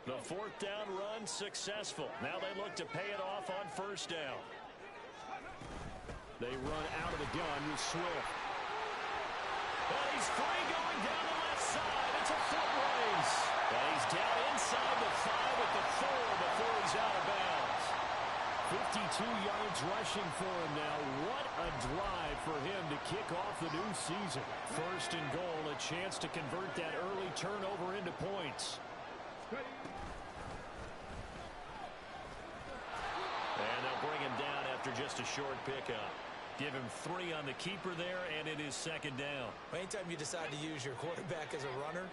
The fourth down run successful. Now they look to pay it off on first down. They run out of the gun with Swift. And he's free going down the left side. It's a foot race. And he's down inside the 5 at the 4 before he's out of bounds. 52 yards rushing for him now. What a drive for him to kick off the new season. First and goal, a chance to convert that early turnover into points. And they'll bring him down after just a short pickup. Give him 3 on the keeper there, and it is second down. Anytime you decide to use your quarterback as a runner,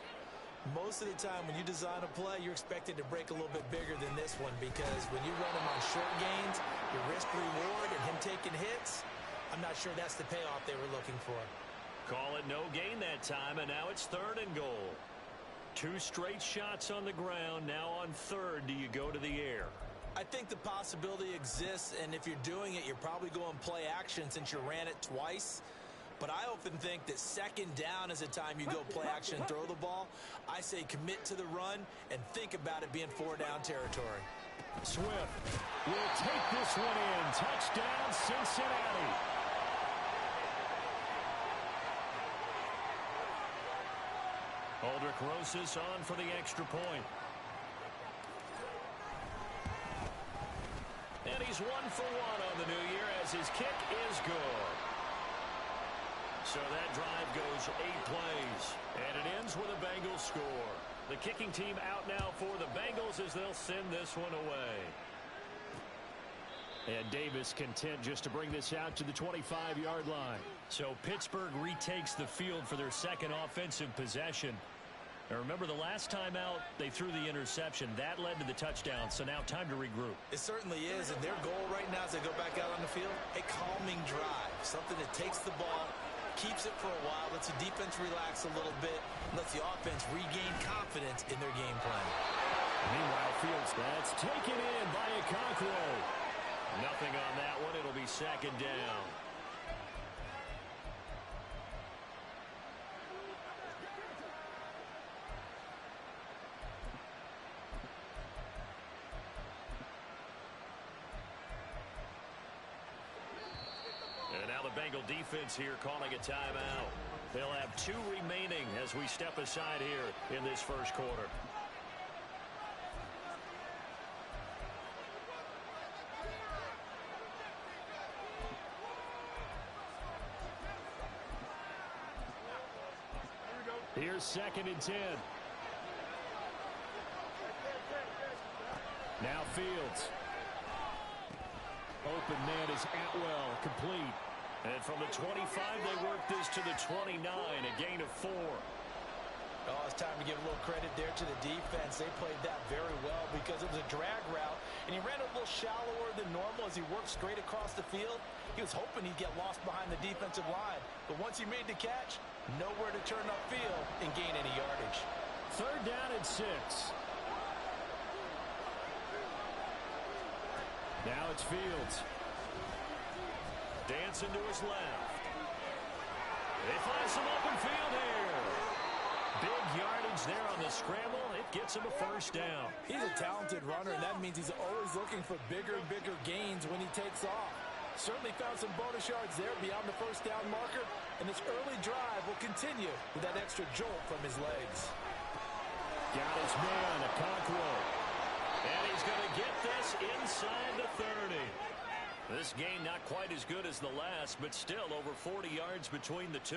most of the time when you design a play, you're expected to break a little bit bigger than this one, because when you run him on short gains, your risk-reward and him taking hits, I'm not sure that's the payoff they were looking for. Call it no gain that time, and now it's third and goal. 2 straight shots on the ground. Now on third, do you go to the air? I think the possibility exists, and if you're doing it, you're probably going play action since you ran it twice. But I often think that second down is the time you go play action and throw the ball. I say commit to the run and think about it being 4-down territory. Swift will take this one in. Touchdown, Cincinnati. Aldrich Rosas on for the extra point. And he's 1 for 1 on the new year as his kick is good. So that drive goes 8 plays, and it ends with a Bengals score. The kicking team out now for the Bengals as they'll send this one away. And Davis content just to bring this out to the 25-yard line. So Pittsburgh retakes the field for their second offensive possession. Now remember, the last time out, they threw the interception. That led to the touchdown, so now time to regroup. It certainly is, and their goal right now as they go back out on the field, a calming drive, something that takes the ball, keeps it for a while, lets the defense relax a little bit, lets the offense regain confidence in their game plan. Meanwhile, Fields, that's taken in by Okonkwo. Nothing on that one. It'll be second down. And now the Bengal defense here calling a timeout. They'll have 2 remaining as we step aside here in this first quarter. Here's second and 10. Now Fields. Open man is Atwell, complete. And from the 25, they work this to the 29, a gain of 4. Oh, it's time to give a little credit there to the defense. They played that very well because it was a drag route, and he ran a little shallower than normal as he worked straight across the field. He was hoping he'd get lost behind the defensive line, but once he made the catch, nowhere to turn upfield and gain any yardage. Third down and 6. Now it's Fields. Dancing to his left. They find some open field here. Big yardage there on the scramble. It gets him a first down. He's a talented runner, and that means he's always looking for bigger and bigger gains when he takes off. Certainly found some bonus yards there beyond the first down marker, and this early drive will continue with that extra jolt from his legs. Got his man, Okonkwo. And he's going to get this inside the 30. This game not quite as good as the last, but still over 40 yards between the two.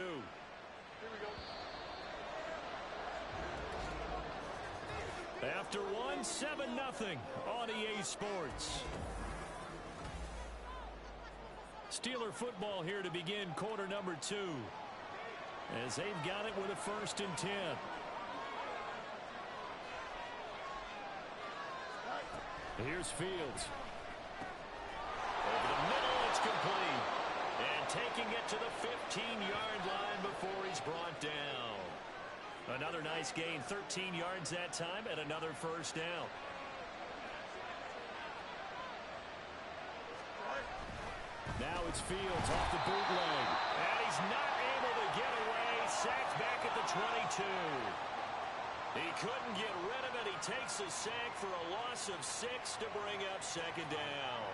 Here we go. After one, 7-0 on EA Sports. Steeler football here to begin quarter number 2. As they've got it with a first and 10. Here's Fields. Over the middle, it's complete. And taking it to the 15-yard line before he's brought down. Another nice gain, 13 yards that time, and another first down. Now it's Fields off the bootleg. And he's not able to get away. Sacked back at the 22. He couldn't get rid of it. He takes a sack for a loss of 6 to bring up second down.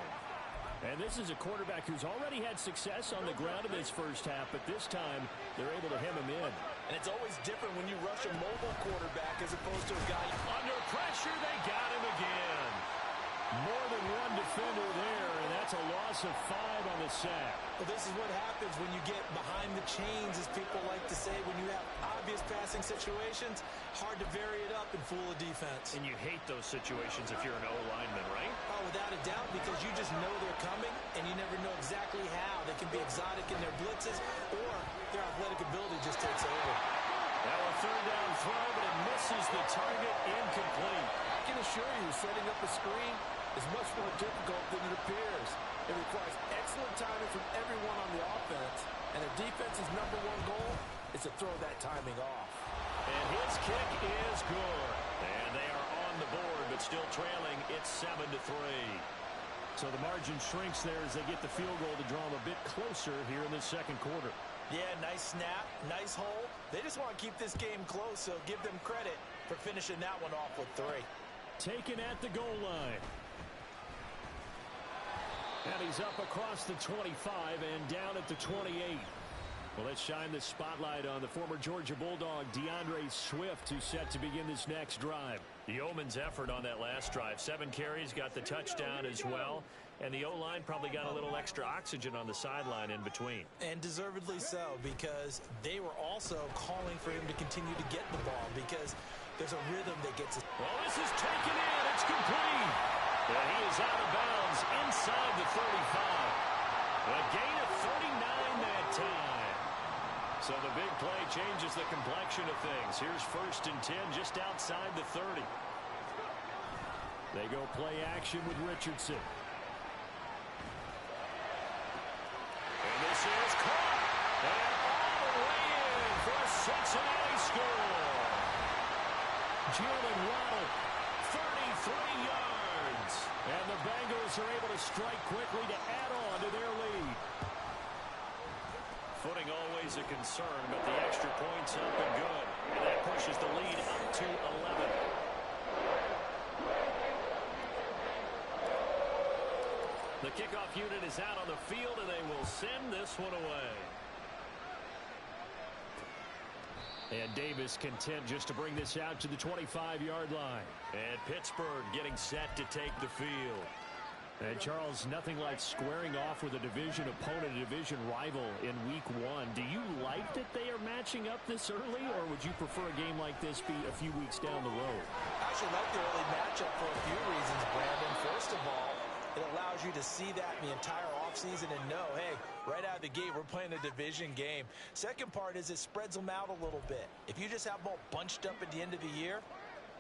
And this is a quarterback who's already had success on the ground in this first half, but this time they're able to hem him in. And it's always different when you rush a mobile quarterback as opposed to a guy under pressure. They got him again. More than one defender there, and that's a loss of 5 on the sack. Well, this is what happens when you get behind the chains, as people like to say. When you have obvious passing situations, hard to vary it up and fool a defense. And you hate those situations if you're an O-lineman, right? Oh, without a doubt, because you just know they're coming, and you never know exactly how. They can be exotic in their blitzes, or their athletic ability just takes over. Now a third down throw, but it misses the target, incomplete. I can assure you, setting up a screen is much more difficult than it appears. It requires excellent timing from everyone on the offense, and the defense's #1 goal is to throw that timing off. And his kick is good. And they are on the board, but still trailing. It's 7-3. So the margin shrinks there as they get the field goal to draw them a bit closer here in the second quarter. Yeah, nice snap, nice hole. They just want to keep this game close, so give them credit for finishing that one off with 3. Taken at the goal line. And he's up across the 25 and down at the 28. Well, let's shine the spotlight on the former Georgia Bulldog, DeAndre Swift, who's set to begin this next drive. The Yeoman's effort on that last drive. 7 carries, got the touchdown as well. And the O-line probably got a little extra oxygen on the sideline in between. And deservedly so, because they were also calling for him to continue to get the ball, because there's a rhythm that gets it. Well, this is taken in. It's complete. And he is out of bounds inside the 35. A gain of 39 that time. So the big play changes the complexion of things. Here's 1st and 10 just outside the 30. They go play action with Richardson. And this is caught. And all the way in for a Cincinnati score. Jalen Waddle, 33 yards. And the Bengals are able to strike quickly to add on to their lead. Footing always a concern, but the extra point's up and good. And that pushes the lead up to 11. The kickoff unit is out on the field, and they will send this one away. And Davis content just to bring this out to the 25-yard line. And Pittsburgh getting set to take the field. And Charles, nothing like squaring off with a division opponent, a division rival in week 1. Do you like that they are matching up this early, or would you prefer a game like this be a few weeks down the road? I actually like the early matchup for a few reasons, Brandon. First of all, it allows you to see that in the entire offseason and know, hey, right out of the gate, we're playing a division game. Second part is it spreads them out a little bit. If you just have them all bunched up at the end of the year,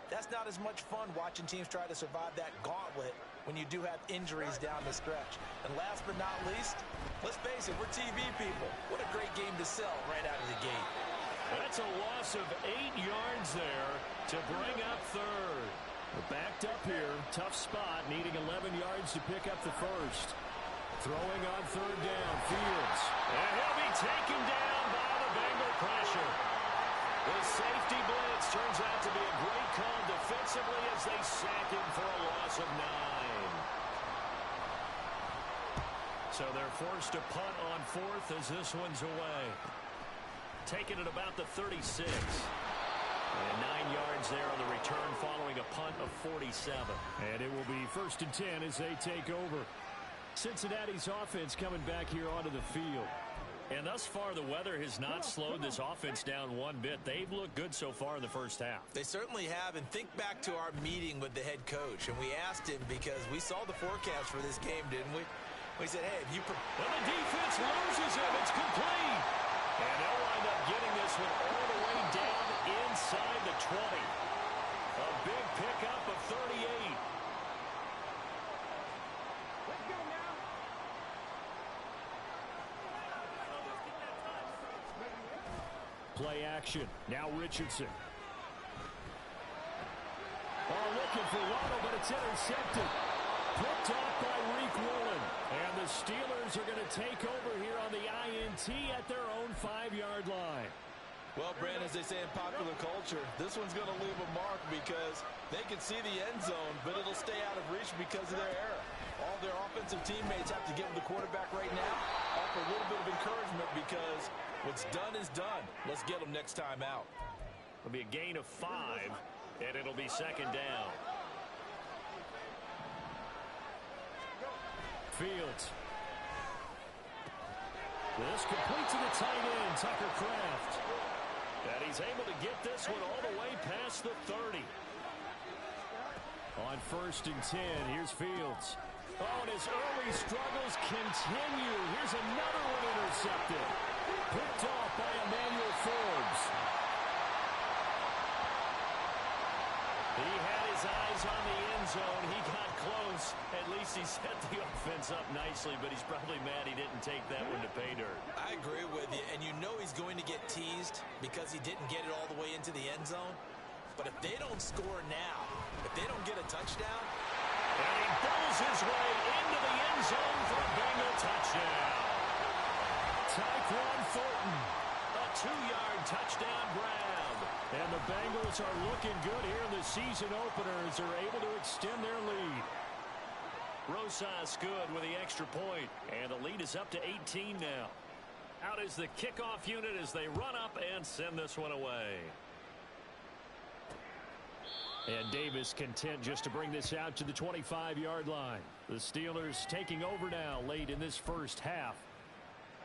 that's not as much fun watching teams try to survive that gauntlet when you do have injuries down the stretch. And last but not least, let's face it, we're TV people. What a great game to sell right out of the gate. That's a loss of 8 yards there to bring up third. Backed up here, tough spot, needing 11 yards to pick up the first. Throwing on third down, Fields. And he'll be taken down by the Bengal pressure. The safety blitz turns out to be a great call defensively as they sack him for a loss of 9. So they're forced to punt on 4th as this one's away. Taken at about the 36. And 9 yards there on the return following a punt of 47. And it will be 1st and 10 as they take over. Cincinnati's offense coming back here onto the field. And thus far, the weather has not slowed this offense down one bit. They've looked good so far in the first half. They certainly have. And think back to our meeting with the head coach. And we asked him because we saw the forecast for this game, didn't we? We said, hey, if you... And the defense loses it. It's complete. And they'll wind up getting this one all the way down inside the 20. A big pickup of 38. Let's go now. Play action. Now Richardson. Oh, looking for Waddle, but it's intercepted. Picked off by Reek Woolen. And the Steelers are going to take over here on the INT at their own 5-yard line. Well, Brandon, as they say in popular culture, this one's going to leave a mark because they can see the end zone, but it'll stay out of reach because of their error. All their offensive teammates have to give the quarterback right now, offer a little bit of encouragement because what's done is done. Let's get them next time out. It'll be a gain of 5, and it'll be second down. Fields. This complete to the tight end, Tucker Kraft. And he's able to get this one all the way past the 30. On 1st and 10, here's Fields. Oh, and his early struggles continue. Here's another one intercepted. Picked off by Emmanuel Forbes. He had his eyes on the end zone. He got close. At least he set the offense up nicely, but he's probably mad he didn't take that one to pay dirt. I agree with you, and you know he's going to get teased because he didn't get it all the way into the end zone. But if they don't score now, if they don't get a touchdown, and he bowls his way into the end zone for a Bengal touchdown. Tyquan Thornton, a 2-yard touchdown grab. And the Bengals are looking good here in the season opener as they're able to extend their lead. Rosas good with the extra point, and the lead is up to 18 now. Out is the kickoff unit as they run up and send this one away. And Davis content just to bring this out to the 25-yard line. The Steelers taking over now late in this first half.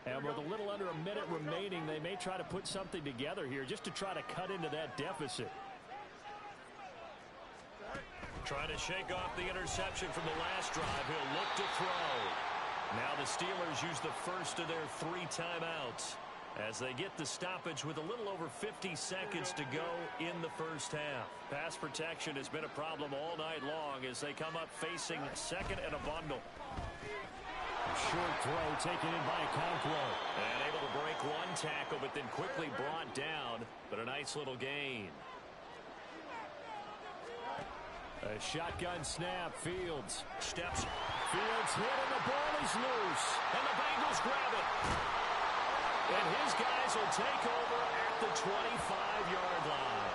And with a little under a minute remaining, they may try to put something together here just to try to cut into that deficit. Trying to shake off the interception from the last drive. He'll look to throw. Now the Steelers use the first of their 3 timeouts as they get the stoppage with a little over 50 seconds to go in the first half. Pass protection has been a problem all night long as they come up facing second and a bundle. Short throw taken in by Conquo. And able to break one tackle, but then quickly brought down. But a nice little gain. A shotgun snap. Fields steps. Fields hit and the ball is loose. And the Bengals grab it. And his guys will take over at the 25-yard line.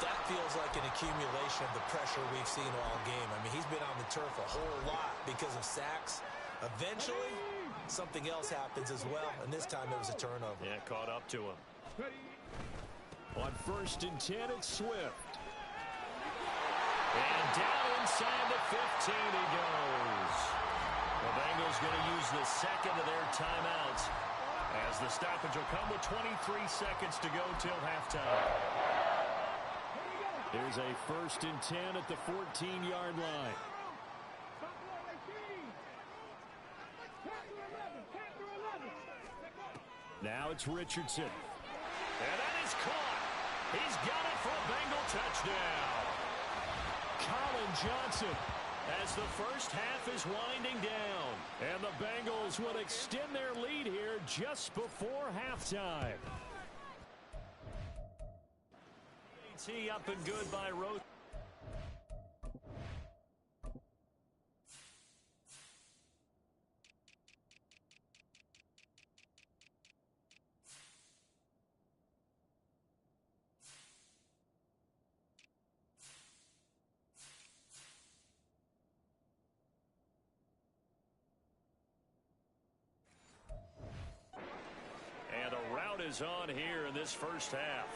that feels like an accumulation of the pressure we've seen all game. I mean, he's been on the turf a whole lot because of sacks. Eventually, something else happens as well, and this time it was a turnover. Yeah, caught up to him. On 1st and 10, it's Swift. And down inside the 15 he goes. The Bengals going to use the second of their timeouts as the stoppage will come with 23 seconds to go till halftime. There's a 1st and 10 at the 14-yard line. Now it's Richardson. And that is caught. He's got it for a Bengal touchdown. Colin Johnson as the first half is winding down. And the Bengals will extend their lead here just before halftime. Tee up and good by Rose. And a rout is on here in this first half.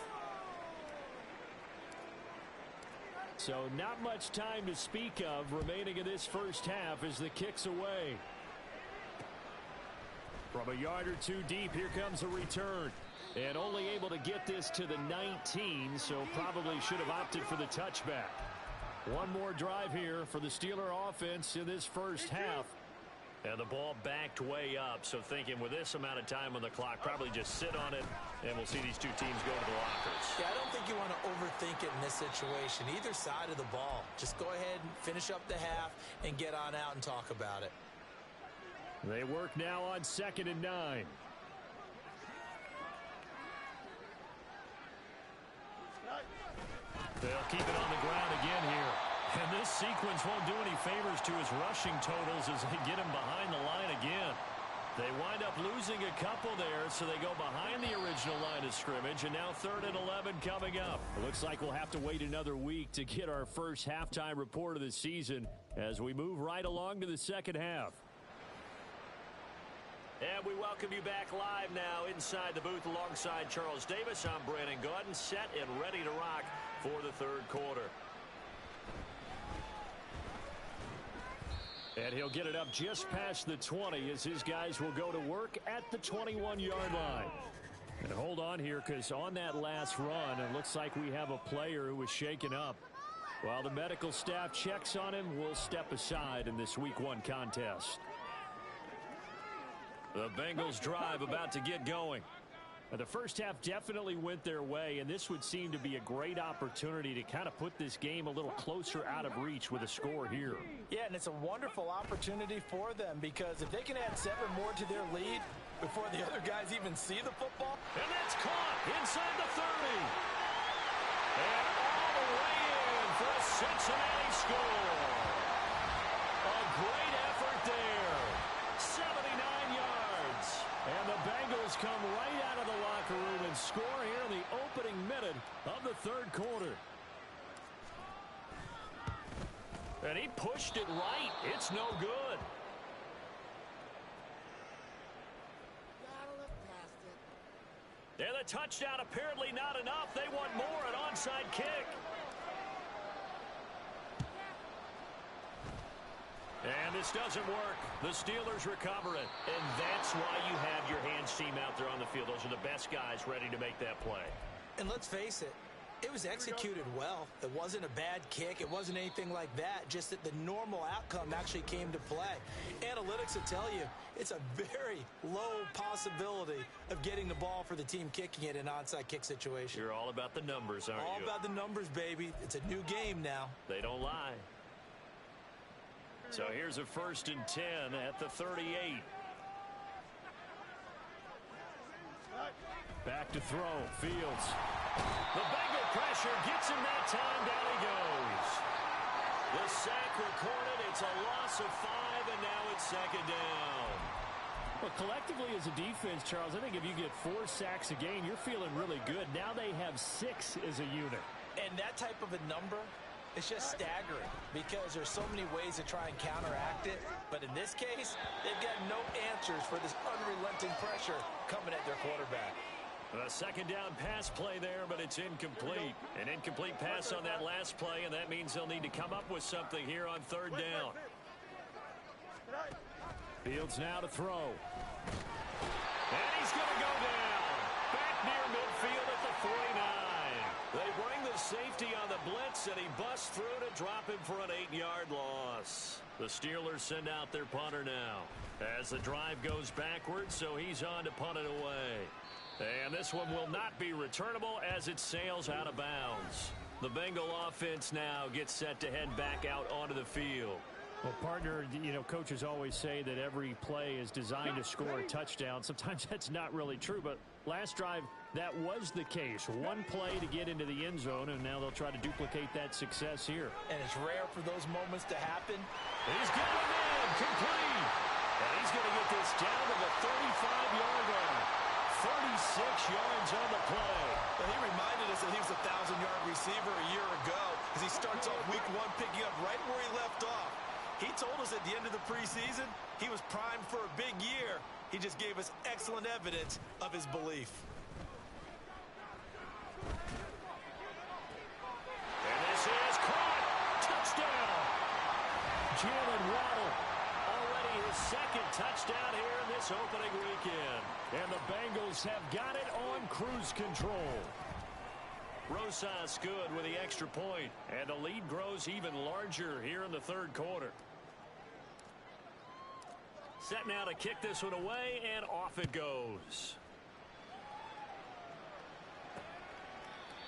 So not much time to speak of remaining in this first half as the kick's away. From a yard or two deep, here comes a return. And only able to get this to the 19, so probably should have opted for the touchback. One more drive here for the Steeler offense in this first half. And the ball backed way up, so thinking with this amount of time on the clock, probably just sit on it, and we'll see these two teams go to the lockers. Yeah, I don't think you want to overthink it in this situation. Either side of the ball. Just go ahead and finish up the half and get on out and talk about it. They work now on 2nd and 9. They'll keep it on the ground again here. And this sequence won't do any favors to his rushing totals as they get him behind the line again. They wind up losing a couple there, so they go behind the original line of scrimmage, and now 3rd and 11 coming up. It looks like we'll have to wait another week to get our first halftime report of the season as we move right along to the second half. And we welcome you back live now inside the booth alongside Charles Davis. I'm Brandon Gaudin, set and ready to rock for the third quarter. And he'll get it up just past the 20 as his guys will go to work at the 21-yard line. And hold on here, because on that last run, it looks like we have a player who was shaken up. While the medical staff checks on him, we'll step aside in this Week 1 contest. The Bengals drive about to get going. The first half definitely went their way, and this would seem to be a great opportunity to kind of put this game a little closer out of reach with a score here. Yeah, and it's a wonderful opportunity for them, because if they can add 7 more to their lead before the other guys even see the football. And that's caught inside the 30. And all the way in for a Cincinnati score. A great effort there. 79 yards. And the Bengals come right out of the locker room and score here in the opening minute of the third quarter. And he pushed it right. It's no good. And the touchdown apparently not enough. They want more, an onside kick. And this doesn't work. The Steelers recover it. And that's why you have your hands team out there on the field. Those are the best guys ready to make that play. And let's face it, it was executed well. It wasn't a bad kick. It wasn't anything like that. Just that the normal outcome actually came to play. Analytics will tell you it's a very low possibility of getting the ball for the team kicking it in an onside kick situation. You're all about the numbers, aren't you? All about the numbers, baby. It's a new game now. They don't lie. So here's a 1st and 10 at the 38. Back to throw. Fields. The Bengal pressure gets him that time. Down he goes. The sack recorded. It's a loss of 5, and now it's 2nd down. Well, collectively as a defense, Charles, I think if you get 4 sacks a game, you're feeling really good. Now they have 6 as a unit. And that type of a number, it's just staggering, because there's so many ways to try and counteract it. But in this case, they've got no answers for this unrelenting pressure coming at their quarterback. A 2nd down pass play there, but it's incomplete. An incomplete pass on that last play, and that means they'll need to come up with something here on 3rd down. Fields now to throw. And he's going to go down. Back near midfield at the 49. They bring the safety on the blitz, and he busts through to drop him for an 8-yard loss. The Steelers send out their punter now as the drive goes backwards, so he's on to punt it away. And this one will not be returnable as it sails out of bounds. The Bengal offense now gets set to head back out onto the field. Well, partner, you know, coaches always say that every play is designed to score a touchdown. Sometimes that's not really true, but last drive, that was the case. One play to get into the end zone, and now they'll try to duplicate that success here. And it's rare for those moments to happen. He's got him in, complete. And he's going to get this down to the 35-yard line. 36 yards on the play. Well, he reminded us that he was a 1,000-yard receiver a year ago as he starts off week 1 picking up right where he left off. He told us at the end of the preseason he was primed for a big year. He just gave us excellent evidence of his belief. And this is caught. Touchdown. Jalen Waddle. Already his 2nd touchdown here in this opening weekend. And the Bengals have got it on cruise control. Rosas good with the extra point. And the lead grows even larger here in the third quarter. Set now to kick this one away, and off it goes.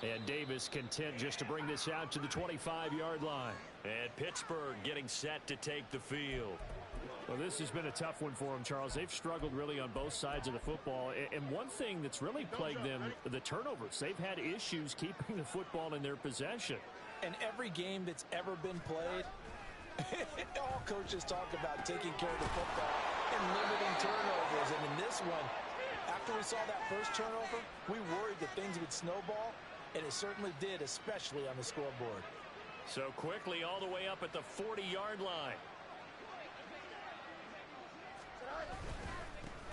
And Davis content just to bring this out to the 25-yard line. And Pittsburgh getting set to take the field. Well, this has been a tough one for them, Charles. They've struggled really on both sides of the football. And one thing that's really plagued them, the turnovers. They've had issues keeping the football in their possession. And every game that's ever been played, All coaches talk about taking care of the football and limiting turnovers. And in this one, after we saw that first turnover, we worried that things would snowball, and it certainly did, especially on the scoreboard. So quickly all the way up at the 40-yard line.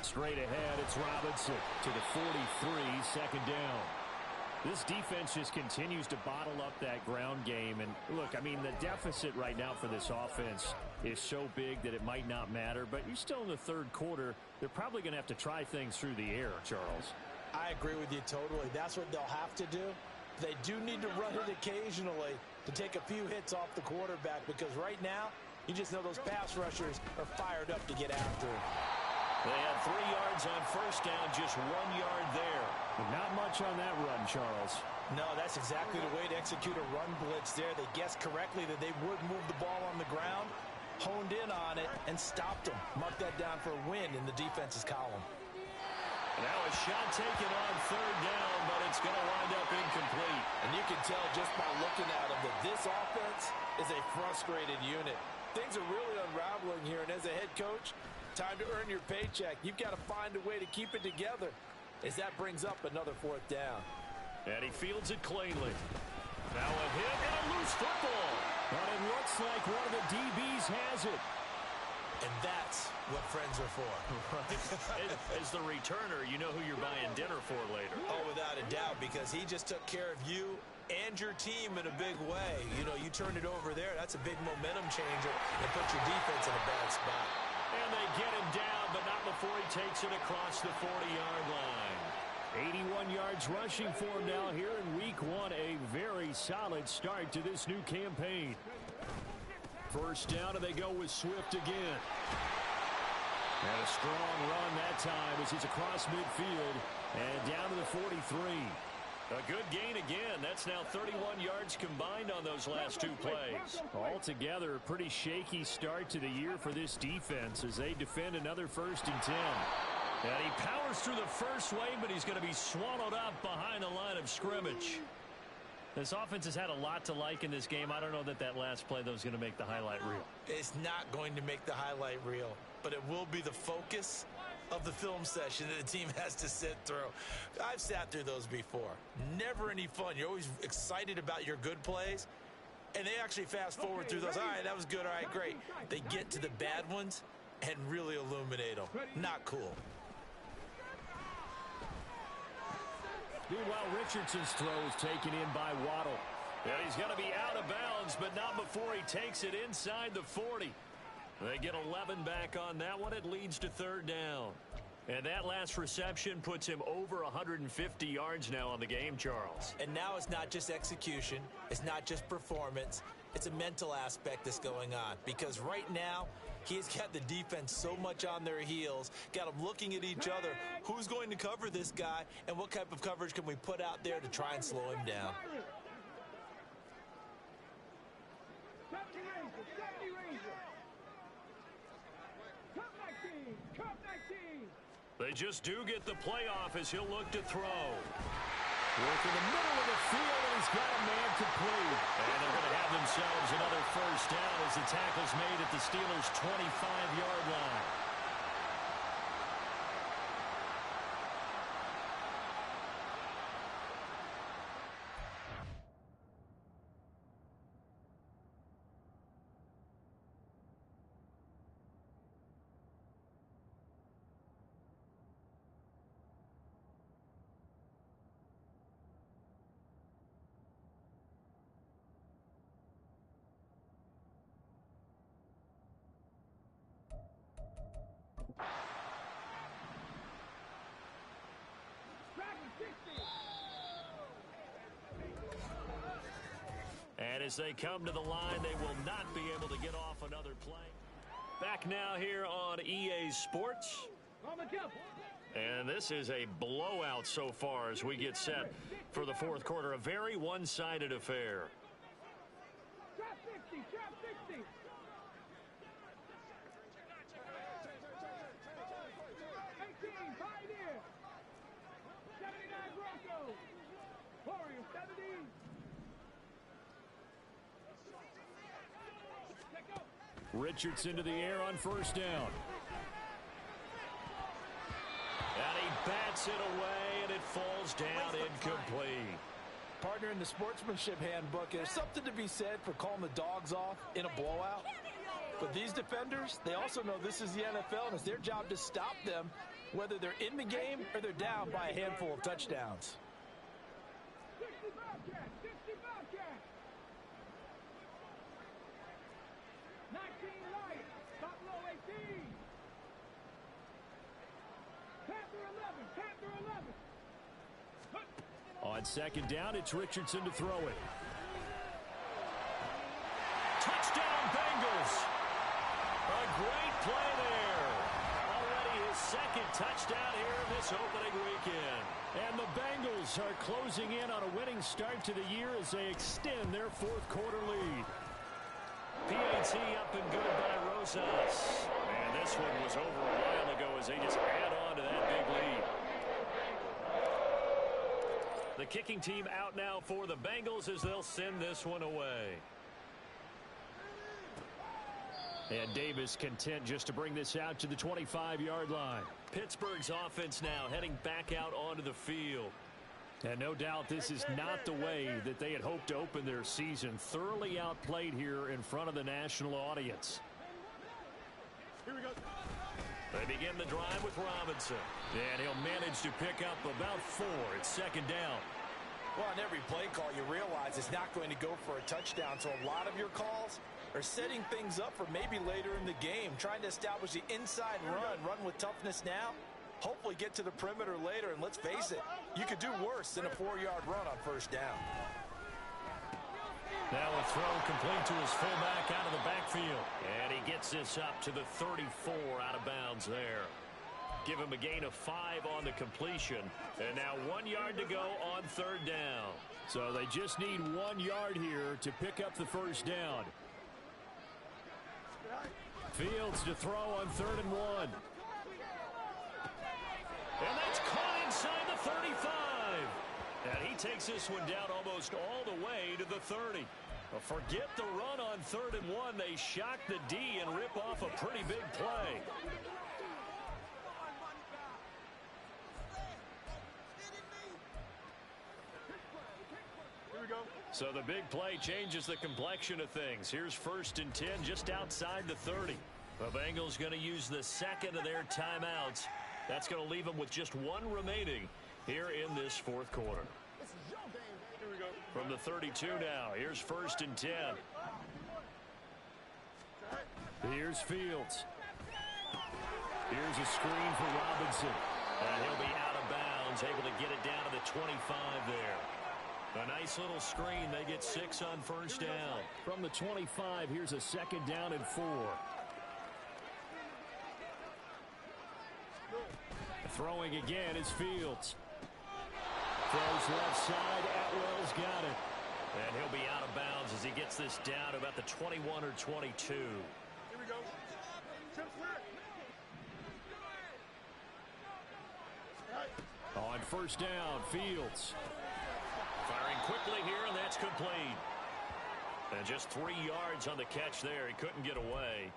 Straight ahead, it's Robinson to the 43, second down. This defense just continues to bottle up that ground game. And look, I mean, the deficit right now for this offense is so big that it might not matter. But you're still in the third quarter. They're probably going to have to try things through the air, Charles. I agree with you totally. That's what they'll have to do. They do need to run it occasionally to take a few hits off the quarterback, because right now, you just know those pass rushers are fired up to get after him. They had 3 yards on first down, just 1 yard there. But not much on that run, Charles. No, that's exactly the way to execute a run blitz there. They guessed correctly that they would move the ball on the ground, honed in on it, and stopped them. Mark that down for a win in the defense's column. Now a shot taken on third down, but it's going to wind up incomplete. And you can tell just by looking at them that this offense is a frustrated unit. Things are really unraveling here, and as a head coach, time to earn your paycheck. You've got to find a way to keep it together as that brings up another fourth down. And he fields it cleanly. Now a hit and a loose football. But it looks like one of the DBs has it. And that's what friends are for. As the returner, you know who you're buying dinner for later. Oh, without a doubt, because he just took care of you and your team in a big way. You know, you turned it over there. That's a big momentum changer and put your defense in a bad spot. And they get him down, but not before he takes it across the 40-yard line. 81 yards rushing for him now here in week 1. A very solid start to this new campaign. First down, and they go with Swift again. And a strong run that time as he's across midfield and down to the 43. A good gain again. That's now 31 yards combined on those last 2 plays. Altogether, a pretty shaky start to the year for this defense as they defend another 1st and 10. And he powers through the first wave, but he's going to be swallowed up behind the line of scrimmage. This offense has had a lot to like in this game. I don't know that that last play, though, is going to make the highlight reel. It's not going to make the highlight reel, but it will be the focus of the film session that the team has to sit through. I've sat through those before. Never any fun. You're always excited about your good plays, and they actually fast forward through those. All right, that was good. All right, great. They get to the bad ones and really illuminate them. Not cool. Meanwhile, Richardson's throw is taken in by Waddle. And he's going to be out of bounds, but not before he takes it inside the 40. They get 11 back on that one. It leads to third down. And that last reception puts him over 150 yards now on the game, Charles. And now it's not just execution. It's not just performance. It's a mental aspect that's going on. Because right now, he's got the defense so much on their heels, got them looking at each other. Who's going to cover this guy, and what type of coverage can we put out there to try and slow him down? They just do get the playoff as he'll look to throw. Work in the middle of the field, and he's got a man complete. And they're going to have themselves another first down as the tackle's made at the Steelers' 25-yard line. And as they come to the line, they will not be able to get off another play. Back now here on EA Sports. And this is a blowout so far as we get set for the fourth quarter. A very one-sided affair. Trap 60, trap 60. 18, Pioneer. 79 Broncos. Warriors, 70. Check out. Richardson to the air on first down. And he bats it away, and it falls down incomplete. Partner, in the sportsmanship handbook, there's something to be said for calling the dogs off in a blowout. But these defenders, they also know this is the NFL, and it's their job to stop them, whether they're in the game or they're down by a handful of touchdowns. 60 Bobcats, 60 Bobcats. 19 Lions, top low 18. Panther 11, Panther 11. On second down, it's Richardson to throw it. Touchdown, Bengals. A great play there. Already his second touchdown here in this opening weekend. And the Bengals are closing in on a winning start to the year as they extend their fourth quarter lead. PAT up and good by Rosas. And this one was over a while ago as they just add on to that big lead. The kicking team out now for the Bengals as they'll send this one away. And Davis content just to bring this out to the 25-yard line. Pittsburgh's offense now heading back out onto the field. And no doubt this is not the way that they had hoped to open their season. Thoroughly outplayed here in front of the national audience. Here we go. They begin the drive with Robinson. And he'll manage to pick up about 4. It's second down. Well, on every play call, you realize it's not going to go for a touchdown. So a lot of your calls are setting things up for maybe later in the game, trying to establish the inside run with toughness now, hopefully get to the perimeter later. And let's face it, you could do worse than a 4-yard run on first down. Now a throw complete to his fullback out of the backfield. And he gets this up to the 34 out of bounds there. Give him a gain of 5 on the completion. And now 1 yard to go on third down. So they just need 1 yard here to pick up the first down. Fields to throw on 3rd and 1. And that's caught inside the 35. And he takes this one down almost all the way to the 30. Well, forget the run on 3rd and 1. They shock the D and rip off a pretty big play. So the big play changes the complexion of things. Here's 1st and 10 just outside the 30. The Bengals going to use the second of their timeouts. That's going to leave them with just 1 remaining here in this fourth quarter. Here we go. From the 32 now, here's 1st and 10. Here's Fields. Here's a screen for Robinson. And he'll be out of bounds, able to get it down to the 25 there. A nice little screen. They get 6 on first down. From the 25, here's a second down and 4. Throwing again is Fields. Throws left side. Atwell's got it. And he'll be out of bounds as he gets this down to about the 21 or 22. Here we go. On first down, Fields. Firing quickly here, and that's complete. And just 3 yards on the catch there. He couldn't get away.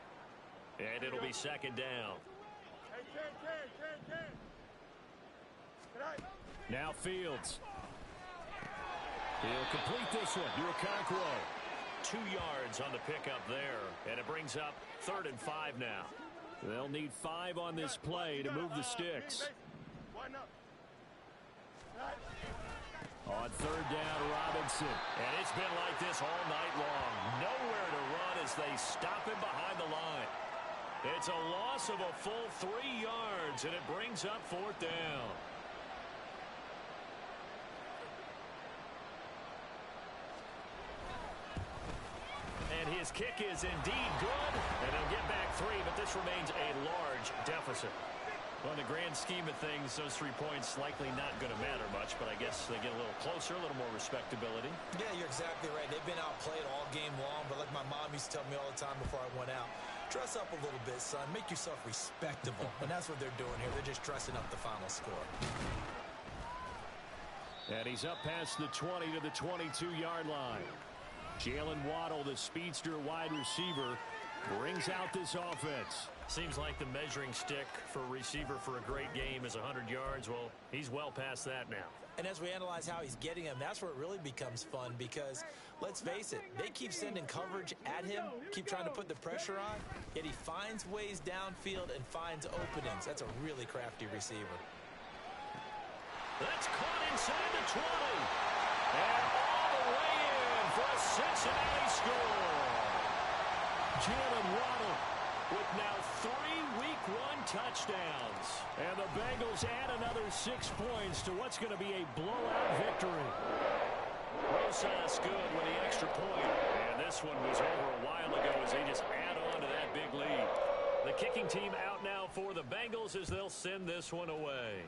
And it'll be second down. Now Fields. He'll complete this one to Okonkwo. 2 yards on the pickup there. And it brings up 3rd and 5 now. They'll need 5 on this play to move the sticks. On third down, Robinson. And it's been like this all night long. Nowhere to run as they stop him behind the line. It's a loss of a full 3 yards, and it brings up 4th down. And his kick is indeed good. And they'll get back 3, but this remains a large deficit. Well, in the grand scheme of things, those 3 points likely not going to matter much, but I guess they get a little closer, a little more respectability. Yeah, you're exactly right. They've been outplayed all game long, but like my mom used to tell me all the time before I went out, dress up a little bit, son. Make yourself respectable. And that's what they're doing here. They're just dressing up the final score. And he's up past the 20 to the 22-yard line. Jalen Waddle, the speedster wide receiver, brings out this offense. Seems like the measuring stick for a receiver for a great game is 100 yards. Well, he's well past that now. And as we analyze how he's getting them, that's where it really becomes fun because, let's face it, they keep sending coverage at him, keep trying to put the pressure on, yet he finds ways downfield and finds openings. That's a really crafty receiver. That's caught inside the 20. And all the way in for a Cincinnati score. Jalen Waddle with now 3 Week 1 touchdowns. And the Bengals add another 6 points to what's going to be a blowout victory. Rosas good with the extra point. And this one was over a while ago as they just add on to that big lead. The kicking team out now for the Bengals as they'll send this one away.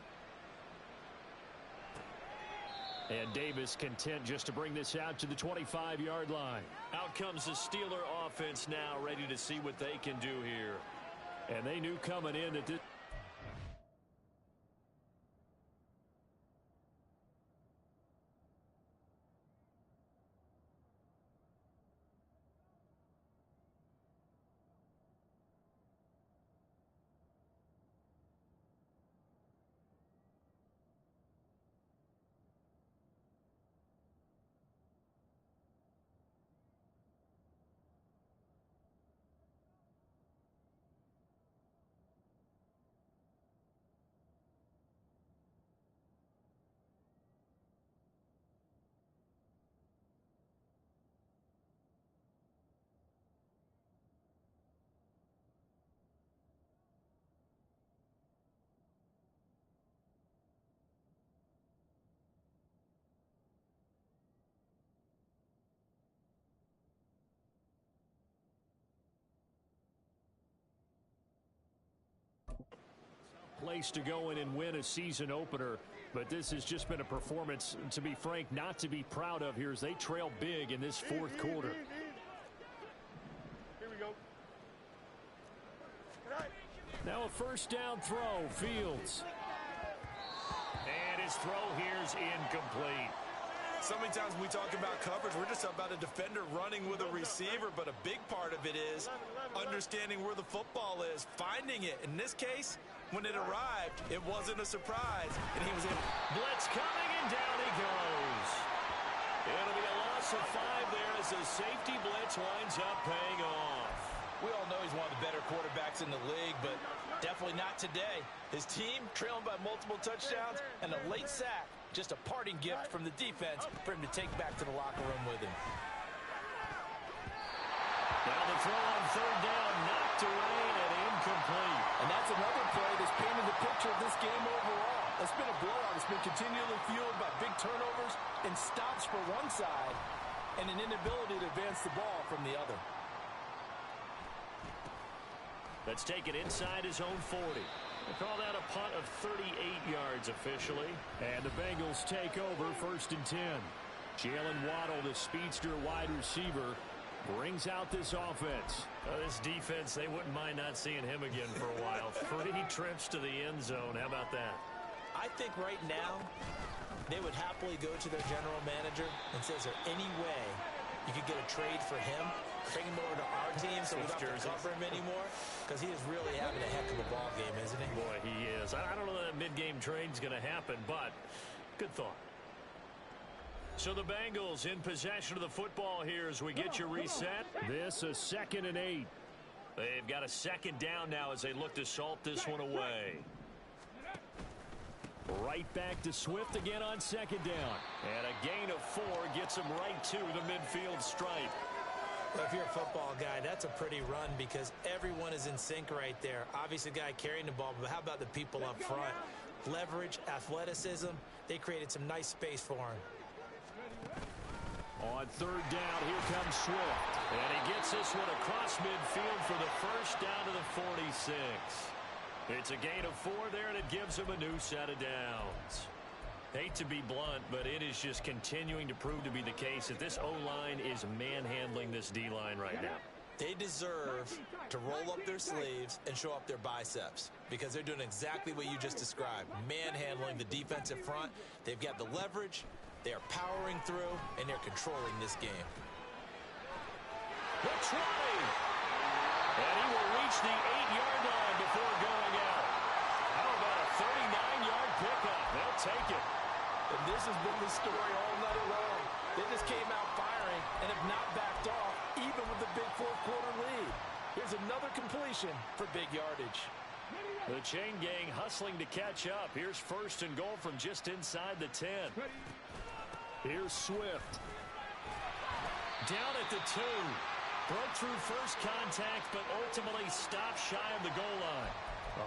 And Davis content just to bring this out to the 25-yard line. Out comes the Steeler offense now, ready to see what they can do here. And they knew coming in that this... place to go in and win a season opener, but this has just been a performance, to be frank, not to be proud of here as they trail big in this fourth quarter. Here we go. Now a first down throw, Fields. And his throw here's incomplete. So many times when we talk about coverage, we're just about a defender running with a receiver, but a big part of it is understanding where the football is, finding it. In this case, when it arrived, it wasn't a surprise, and he was able. Blitz coming, and down he goes. It'll be a loss of 5 there as the safety blitz winds up paying off. We all know he's one of the better quarterbacks in the league, but definitely not today. His team trailing by multiple touchdowns and a late sack. Just a parting gift from the defense for him to take back to the locker room with him. Now the throw on third down, knocked away and incomplete. And that's another play that's painted the picture of this game overall. It's been a blowout. It's been continually fueled by big turnovers and stops for one side and an inability to advance the ball from the other. Let's take it inside his own 40. They call that a punt of 38 yards officially. And the Bengals take over 1st and 10. Jalen Waddle, the speedster wide receiver, brings out this offense. This defense, they wouldn't mind not seeing him again for a while. 3 trips to the end zone. How about that? I think right now they would happily go to their general manager and say, is there any way you could get a trade for him? Bring him over to our team so we don't have to cover him anymore? Because he is really having a heck of a ball game, isn't he? Boy, he is. I don't know that mid-game trade's going to happen, but good thought. So the Bengals in possession of the football here as we get you reset. This a 2nd and 8. They've got a 2nd down now as they look to salt this one away. Right back to Swift again on 2nd down. And a gain of 4 gets him right to the midfield stripe. Well, if you're a football guy, that's a pretty run because everyone is in sync right there. Obviously, the guy carrying the ball, but how about the people up front? Leverage, athleticism, they created some nice space for him. On 3rd down, here comes Swift. And he gets this one across midfield for the first down to the 46. It's a gain of 4 there, and it gives him a new set of downs. Hate to be blunt, but it is just continuing to prove to be the case that this O-line is manhandling this D-line right now. They deserve to roll up their sleeves and show up their biceps because they're doing exactly what you just described, manhandling the defensive front. They've got the leverage, they are powering through, and they're controlling this game. The 20! And he will reach the 8-yard line before going out. How about a 39-yard pickup? They'll take it. And this has been the story all night long. They just came out firing and have not backed off, even with the big fourth-quarter lead. Here's another completion for big yardage. The chain gang hustling to catch up. Here's first and goal from just inside the 10. Here's Swift. Down at the 2. Broke through first contact, but ultimately stopped shy of the goal line.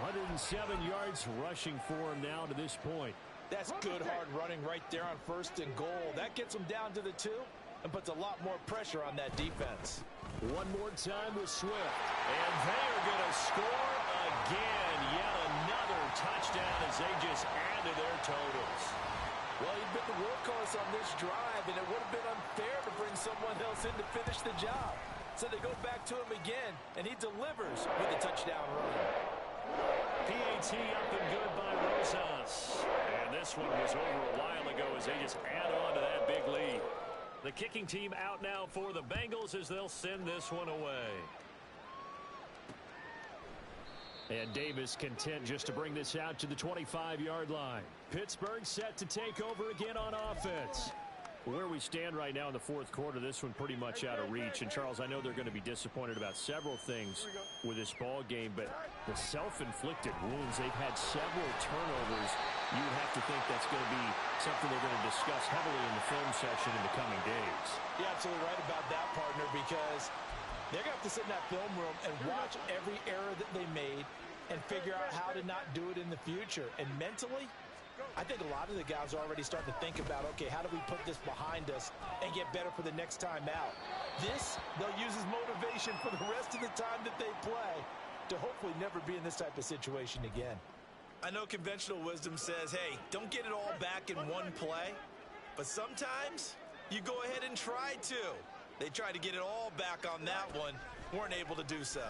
107 yards rushing for him now to this point. That's good hard running right there on first and goal. That gets him down to the 2 and puts a lot more pressure on that defense. One more time with Swift. And they are going to score again. Yet another touchdown as they just add to their totals. Well, he'd been the workhorse on this drive, and it would have been unfair to bring someone else in to finish the job. So they go back to him again, and he delivers with a touchdown run. PAT up and good by Rosas. And this one was over a while ago as they just add on to that big lead. The kicking team out now for the Bengals as they'll send this one away. And Davis content just to bring this out to the 25-yard line. Pittsburgh set to take over again on offense. Where we stand right now in the fourth quarter, this one pretty much out of reach. And, Charles, I know they're going to be disappointed about several things with this ball game, but the self-inflicted wounds, they've had several turnovers. You would have to think that's going to be something they're going to discuss heavily in the film session in the coming days. You're absolutely right about that, partner, because they're going to have to sit in that film room and watch every error that they made and figure out how to not do it in the future. And mentally, I think a lot of the guys are already starting to think about, okay, how do we put this behind us and get better for the next time out? This, they'll use as motivation for the rest of the time that they play to hopefully never be in this type of situation again. I know conventional wisdom says, hey, don't get it all back in one play, but sometimes you go ahead and try to. They tried to get it all back on that one, weren't able to do so.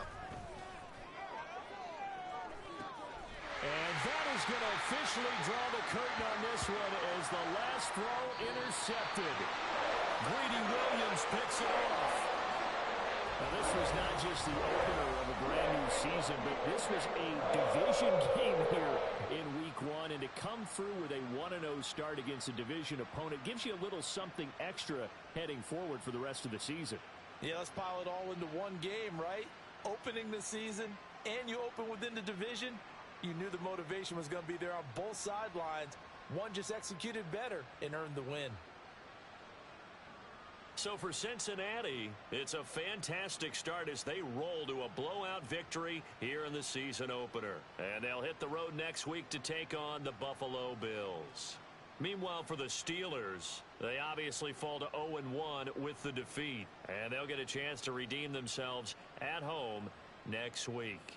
And that is going to officially draw the curtain on this one as the last throw intercepted. Greedy Williams picks it off. Now, this was not just the opener of a brand new season, but this was a division game here in week 1. And to come through with a 1-0 start against a division opponent gives you a little something extra heading forward for the rest of the season. Yeah, let's pile it all into one game, right? Opening the season, and you open within the division. You knew the motivation was going to be there on both sidelines. One just executed better and earned the win. So for Cincinnati, it's a fantastic start as they roll to a blowout victory here in the season opener. And they'll hit the road next week to take on the Buffalo Bills. Meanwhile, for the Steelers, they obviously fall to 0-1 with the defeat. And they'll get a chance to redeem themselves at home next week.